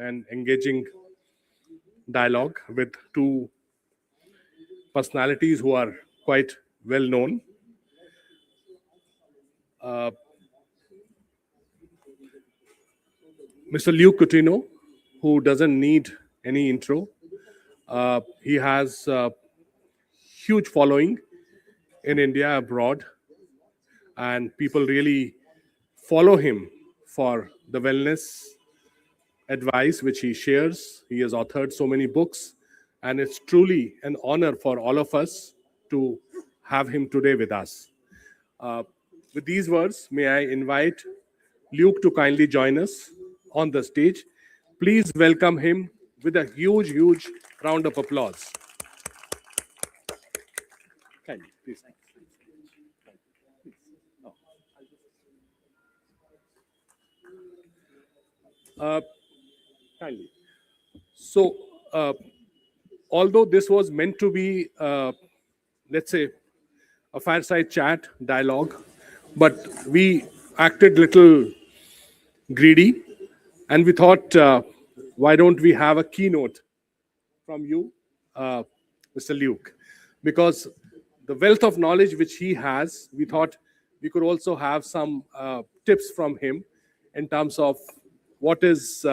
and engaging dialogue with two personalities who are quite well known. Mr. Luke Coutinho, who doesn't need any intro. He has a huge following in India, abroad, and people really follow him for the wellness advice which he shares. He has authored so many books, and it's truly an honor for all of us to have him today with us. With these words, may I invite Luke to kindly join us on the stage. Please welcome him with a huge, huge round of applause. Kindly, please. Kindly. So, although this was meant to be, let's say, a fireside chat dialogue, but we acted little greedy, and we thought, why don't we have a keynote from you, Mr. Luke? Because the wealth of knowledge which he has, we thought we could also have some tips from him in terms of what is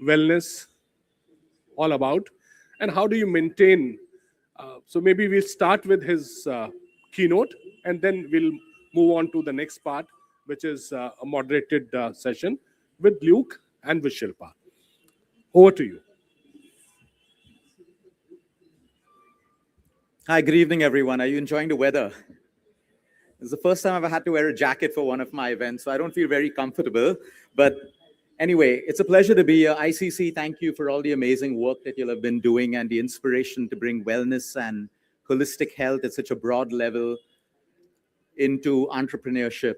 wellness all about and how do you maintain. So maybe we'll start with his keynote and then we'll move on to the next part, which is a moderated session with Luke and with Shilpa. Over to you. Hi, good evening, everyone. Are you enjoying the weather? It's the first time I've ever had to wear a jacket for one of my events, so I don't feel very comfortable. But anyway, it's a pleasure to be here. ICC, thank you for all the amazing work that you'll have been doing and the inspiration to bring wellness and holistic health at such a broad level into entrepreneurship.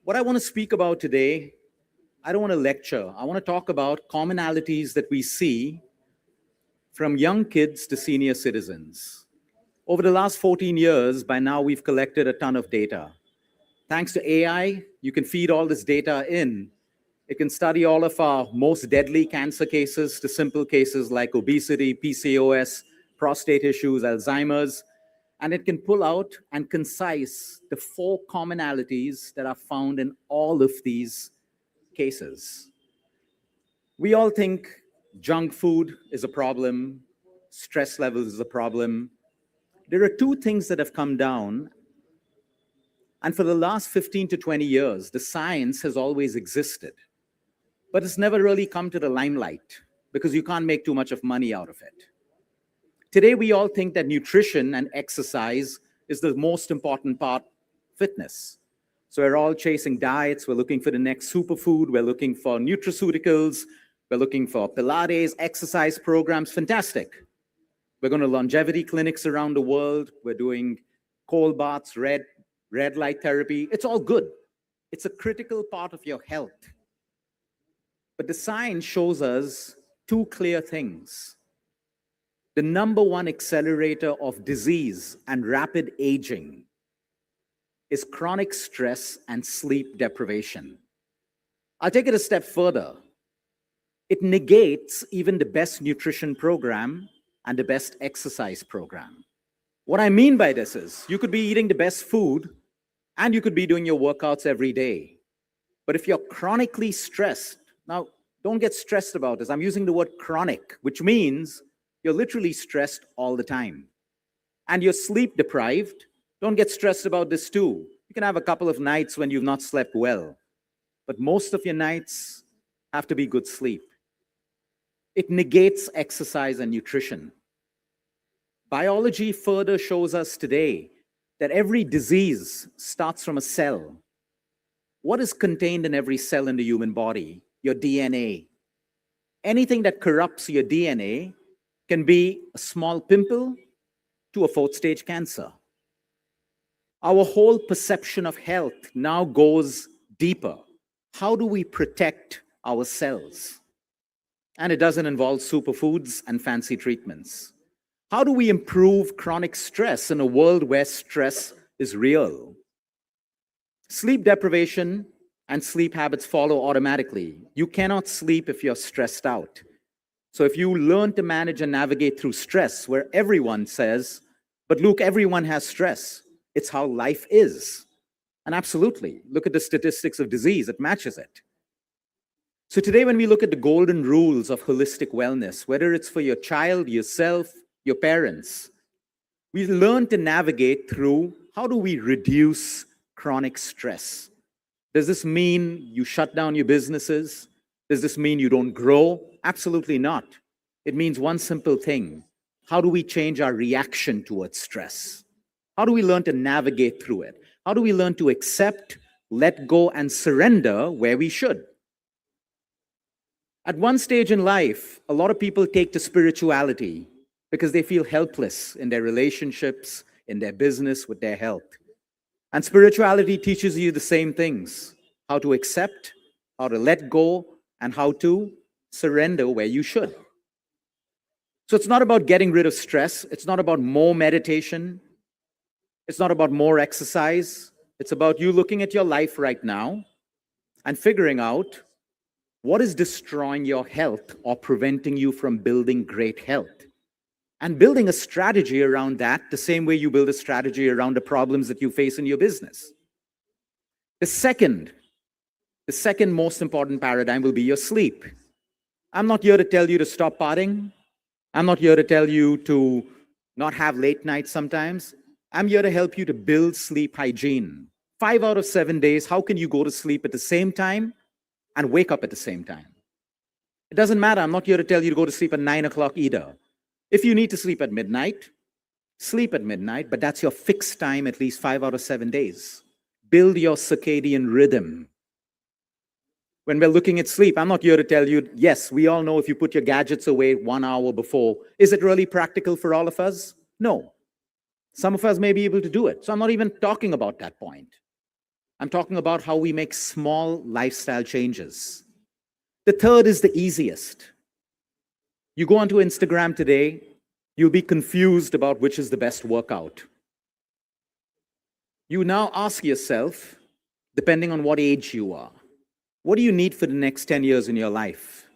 What I want to speak about today, I don't want to lecture. I want to talk about commonalities that we see from young kids to senior citizens. Over the last 14 years, by now we've collected a ton of data. Thanks to AI, you can feed all this data in. It can study all of our most deadly cancer cases to simple cases like obesity, PCOS, prostate issues, Alzheimer's, and it can pull out and concise the 4 commonalities that are found in all of these cases. We all think junk food is a problem, stress levels is a problem. There are 2 things that have come down, and for the last 15 to 20 years, the science has always existed, but it's never really come to the limelight because you can't make too much of money out of it. Today, we all think that nutrition and exercise is the most important part of fitness. So we're all chasing diets, we're looking for the next superfood, we're looking for nutraceuticals, we're looking for Pilates, exercise programs, fantastic. We're going to longevity clinics around the world, we're doing cold baths, red light therapy, it's all good. It's a critical part of your health. But the science shows us 2 clear things. The number 1 accelerator of disease and rapid aging is chronic stress and sleep deprivation. I'll take it a step further. It negates even the best nutrition program and the best exercise program. What I mean by this is you could be eating the best food and you could be doing your workouts every day. But if you're chronically stressed, now don't get stressed about this. I'm using the word chronic, which means you're literally stressed all the time. And you're sleep deprived. Don't get stressed about this too. You can have a couple of nights when you've not slept well, but most of your nights have to be good sleep. It negates exercise and nutrition. Biology further shows us today that every disease starts from a cell. What is contained in every cell in the human body? Your DNA. Anything that corrupts your DNA can be a small pimple to a 4th stage cancer. Our whole perception of health now goes deeper. How do we protect our cells? And it doesn't involve superfoods and fancy treatments. How do we improve chronic stress in a world where stress is real? Sleep deprivation and sleep habits follow automatically. You cannot sleep if you're stressed out. So if you learn to manage and navigate through stress, where everyone says, but Luke, everyone has stress. It's how life is. And absolutely, look at the statistics of disease, it matches it. So today, when we look at the golden rules of holistic wellness, whether it's for your child, yourself, your parents, we learn to navigate through how do we reduce chronic stress. Does this mean you shut down your businesses? Does this mean you don't grow? Absolutely not. It means one simple thing. How do we change our reaction towards stress? How do we learn to navigate through it? How do we learn to accept, let go, and surrender where we should? At one stage in life, a lot of people take to spirituality because they feel helpless in their relationships, in their business, with their health. And spirituality teaches you the same things: how to accept, how to let go, and how to surrender where you should. So it's not about getting rid of stress. It's not about more meditation. It's not about more exercise. It's about you looking at your life right now and figuring out what is destroying your health or preventing you from building great health, and building a strategy around that the same way you build a strategy around the problems that you face in your business. The second most important paradigm will be your sleep. I'm not here to tell you to stop partying. I'm not here to tell you to not have late nights sometimes. I'm here to help you to build sleep hygiene. 5 out of 7 days, how can you go to sleep at the same time and wake up at the same time? It doesn't matter. I'm not here to tell you to go to sleep at 9 o'clock either. If you need to sleep at midnight, sleep at midnight, but that's your fixed time at least 5 out of 7 days. Build your circadian rhythm. When we're looking at sleep, I'm not here to tell you, yes, we all know if you put your gadgets away 1 hour before, is it really practical for all of us? No. Some of us may be able to do it. So I'm not even talking about that point. I'm talking about how we make small lifestyle changes. The third is the easiest. You go onto Instagram today, you'll be confused about which is the best workout. You now ask yourself, depending on what age you are, what do you need for the next 10 years in your life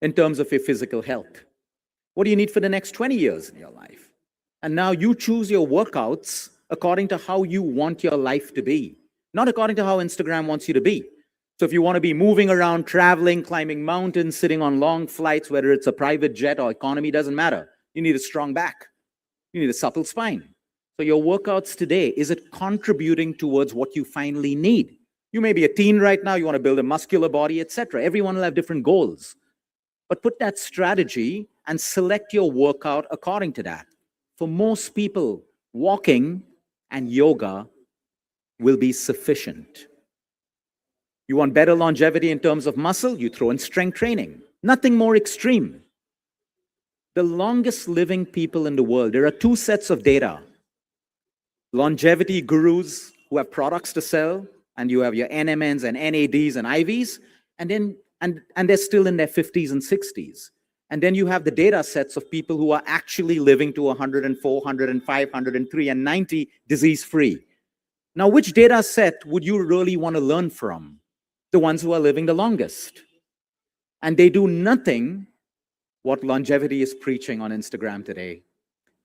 in terms of your physical health? What do you need for the next 20 years in your life? And now you choose your workouts according to how you want your life to be, not according to how Instagram wants you to be. So if you want to be moving around, traveling, climbing mountains, sitting on long flights, whether it's a private jet or economy, doesn't matter. You need a strong back. You need a supple spine. So your workouts today, is it contributing towards what you finally need? You may be a teen right now, you want to build a muscular body, etc. Everyone will have different goals. But put that strategy and select your workout according to that. For most people, walking and yoga will be sufficient. You want better longevity in terms of muscle, you throw in strength training. Nothing more extreme. The longest living people in the world, there are 2 sets of data. Longevity gurus who have products to sell, and you have your NMNs and NADs and IVs, and they're still in their 50s and 60s. And then you have the data sets of people who are actually living to 104, 105, 103, and 90 disease-free. Now, which data set would you really want to learn from? The ones who are living the longest. And they do nothing what longevity is preaching on Instagram today.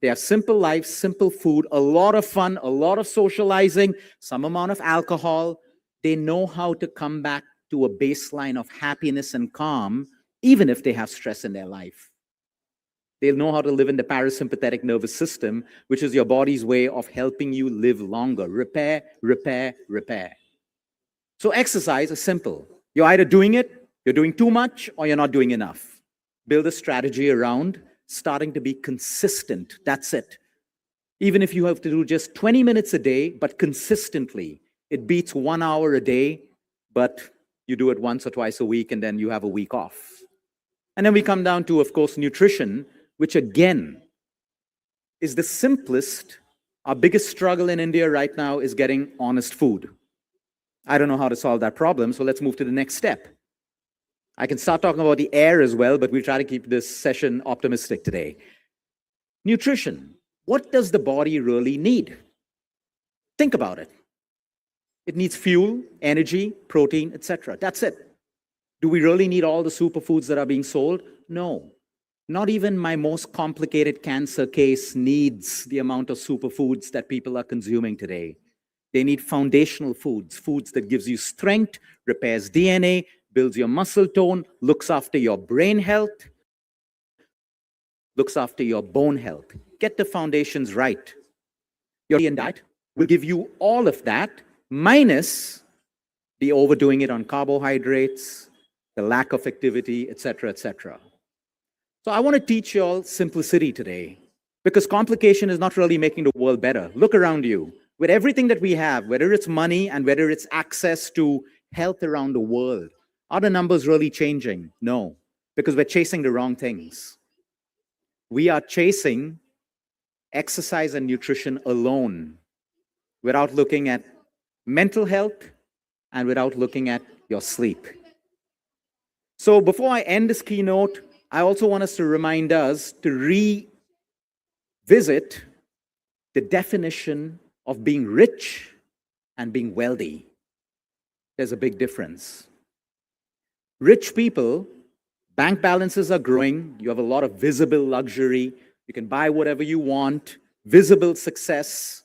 They have simple lives, simple food, a lot of fun, a lot of socializing, some amount of alcohol. They know how to come back to a baseline of happiness and calm, even if they have stress in their life. They'll know how to live in the parasympathetic nervous system, which is your body's way of helping you live longer. Repair, repair, repair. So exercise is simple. You're either doing it, you're doing too much, or you're not doing enough. Build a strategy around starting to be consistent. That's it. Even if you have to do just 20 minutes a day, but consistently, it beats 1 hour a day, but you do it once or twice a week and then you have a week off. And then we come down to, of course, nutrition, which again is the simplest. Our biggest struggle in India right now is getting honest food. I don't know how to solve that problem, so let's move to the next step. I can start talking about the air as well, but we'll try to keep this session optimistic today. Nutrition. What does the body really need? Think about it. It needs fuel, energy, protein, etc. That's it. Do we really need all the superfoods that are being sold? No. Not even my most complicated cancer case needs the amount of superfoods that people are consuming today. They need foundational foods, foods that gives you strength, repairs DNA, builds your muscle tone, looks after your brain health, looks after your bone health. Get the foundations right. Your Indian diet will give you all of that, minus the overdoing it on carbohydrates, the lack of activity, etc., etc. So I want to teach you all simplicity today, because complication is not really making the world better. Look around you. With everything that we have, whether it's money and whether it's access to health around the world, are the numbers really changing? No, because we're chasing the wrong things. We are chasing exercise and nutrition alone without looking at mental health and without looking at your sleep. So before I end this keynote, I also want us to remind us to revisit the definition of being rich and being wealthy. There's a big difference. Rich people, bank balances are growing, you have a lot of visible luxury, you can buy whatever you want, visible success,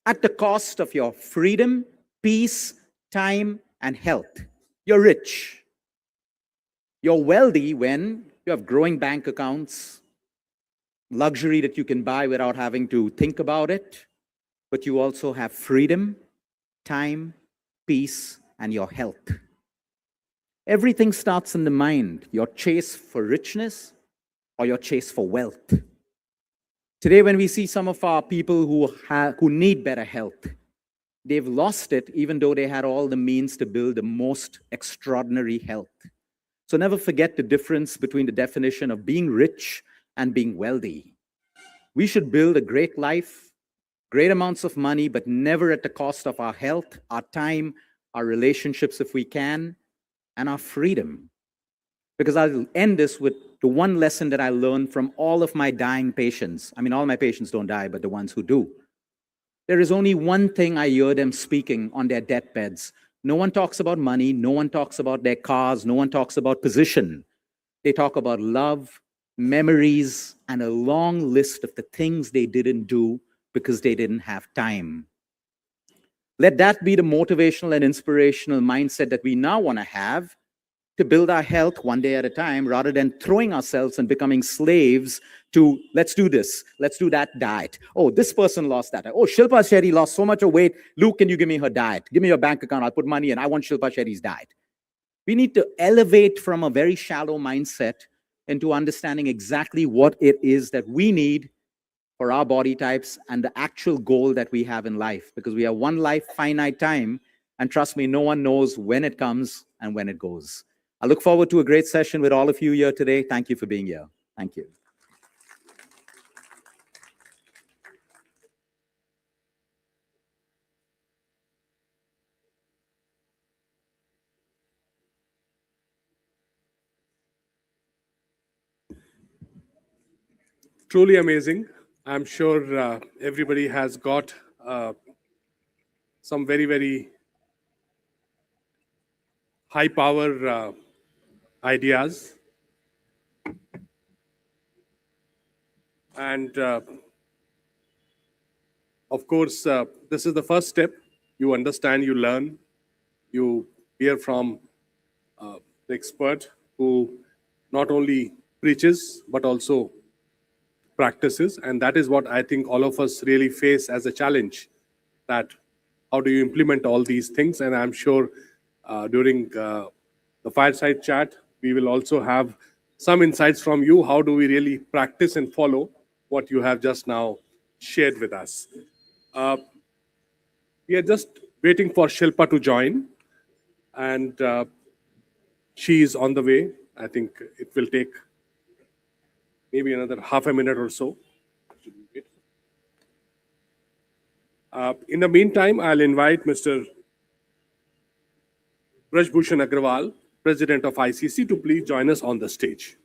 at the cost of your freedom, peace, time, and health. You're rich. You're wealthy when you have growing bank accounts, luxury that you can buy without having to think about it, but you also have freedom, time, peace, and your health. Everything starts in the mind, your chase for richness or your chase for wealth. Today, when we see some of our people who need better health, they've lost it even though they had all the means to build the most extraordinary health. So never forget the difference between the definition of being rich and being wealthy. We should build a great life, great amounts of money, but never at the cost of our health, our time, our relationships if we can, and our freedom. Because I'll end this with the one lesson that I learned from all of my dying patients. I mean, all my patients don't die, but the ones who do. There is only one thing I hear them speaking on their deathbeds. No one talks about money. No one talks about their cars. No one talks about position. They talk about love, memories, and a long list of the things they didn't do because they didn't have time. Let that be the motivational and inspirational mindset that we now want to have to build our health one day at a time, rather than throwing ourselves and becoming slaves to, let's do this, let's do that diet. Oh, this person lost that. Oh, Shilpa Shetty lost so much of weight. Luke, can you give me her diet? Give me your bank account. I'll put money in. I want Shilpa Shetty's diet. We need to elevate from a very shallow mindset into understanding exactly what it is that we need for our body types and the actual goal that we have in life, because we have one life, finite time, and trust me, no one knows when it comes and when it goes. I look forward to a great session with all of you here today. Thank you for being here. Thank you. Truly amazing. I'm sure everybody has got some very, very high power ideas. And of course, this is the first step. You understand, you learn, you hear from the expert who not only preaches but also practices. And that is what I think all of us really face as a challenge, that how do you implement all these things? And I'm sure during the fireside chat, we will also have some insights from you. How do we really practice and follow what you have just now shared with us? We are just waiting for Shilpa to join, and she is on the way. I think it will take maybe another half a minute or so. In the meantime, I'll invite Mr. Brajbhushan Agrawal, President of ICC, to please join us on the stage.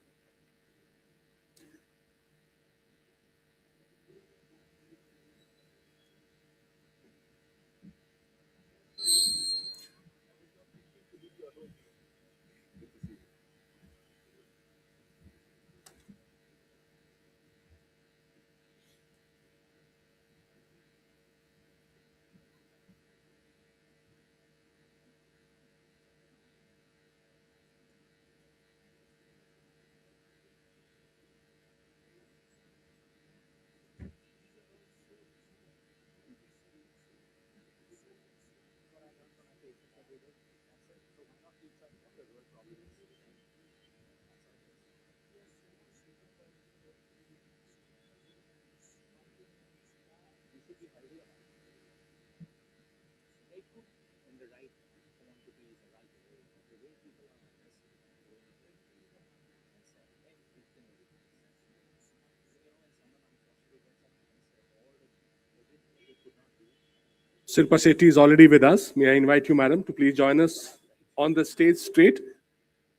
Shilpa Shetty is already with us. May I invite you, madam, to please join us on the stage straight.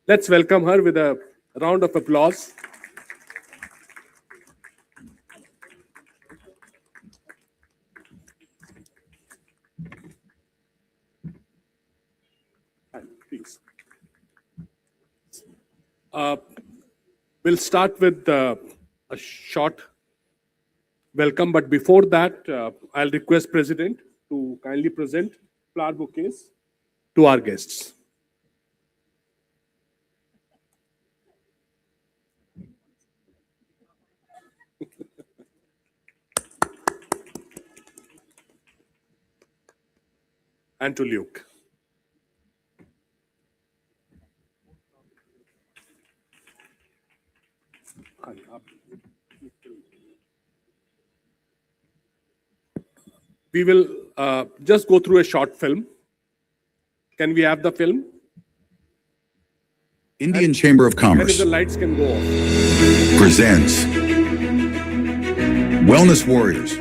Let's welcome her with a round of applause. Please. We'll start with a short welcome, but before that, I'll request President to kindly present flower bouquets to our guests. And to Luke. We will just go through a short film. Can we have the film? Indian Chamber of And if Commerce the lights can go off. presents Wellness Warriors.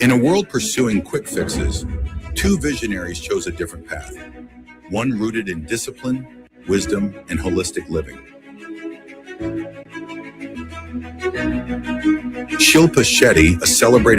In a world pursuing quick fixes, two visionaries chose a different path, one rooted in discipline, wisdom, and holistic living. Shilpa Shetty, a celebrated